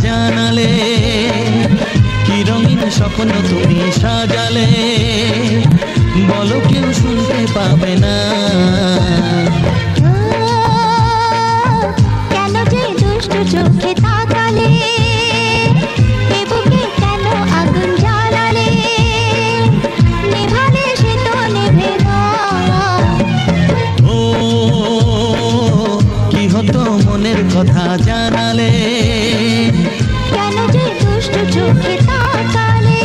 জানালে, কি রঙিন স্বপ্ন তুমি সাজালে, বলো কেউ শুনতে পাবে না। কেন যে দুষ্টু চোখে তাকালে, এ বুকে কেন আগুন জ্বালালে, নেভালে সে তো নেভে না। ও কি হতো মনের কথা জানালে, কেন যে দুষ্টু চোখে তাকালে।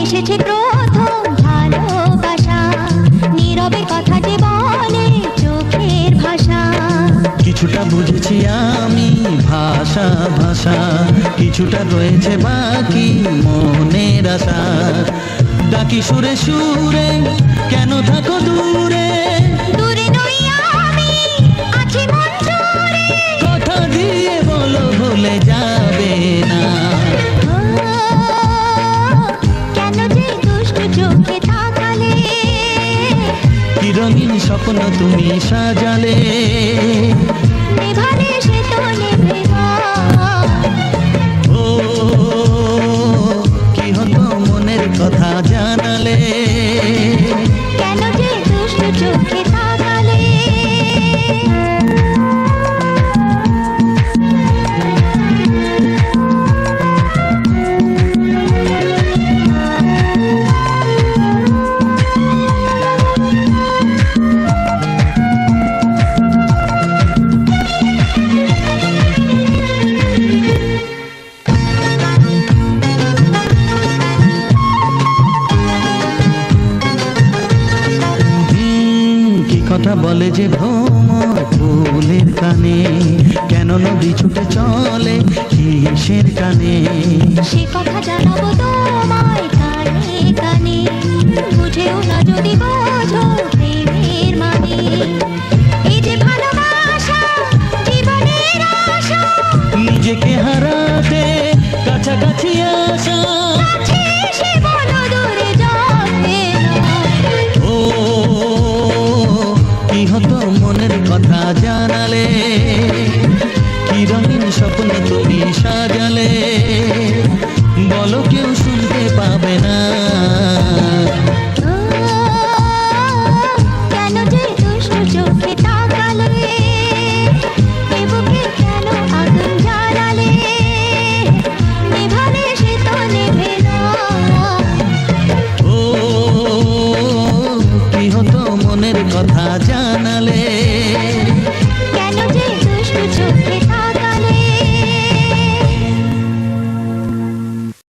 এসেছে প্রথম ভালোবাসা, নীরবে কথা যে বলে চোখের ভাষা। কিছুটা বুঝেছি আমি ভাষা ভাষা, কিছুটা রয়েছে বাকি মনের আশা। ডাকি সুরে সুরে কেন থাকো দূরে, দূরে নই আমি আছি মন জুড়ে। কথা দিয়ে বলো ভুলে যাবে না। কেন যে দুষ্টু চোখে তাকালে, কি রঙিন স্বপ্ন তুমি সাজালে, নেভালে সে তো নেভে না। ও কি হতো মনের কথা জানালে, কেন যে দুষ্টু চোখে তাকালে। কথা বলে যে ভ্রমর ফুলের কানে, কেন নদী ছুটে চলে কিসের টানে। সে কথা জানাবো তোমায় কানে কানে, বুঝেও না যদি বোঝো প্রেমের মানে। এই যে ভালোবাসা জীবনের আশা, নিজেকে হারাতে কাছাকাছি আসা। কাছে এসে বলো দূরে যাবে না। ও কি হতো মনের কথা জানালে, কি রঙিন স্বপ্ন তুমি সাজালে, বলো কেউ শুনতে পাবে না। কেন যে দুষ্টু চোখে তাকালে, এ বুকে কেন আগুন জ্বালালে, নেভালে সে তো নেভে না। ও কি হতো মনের কথা জানালে,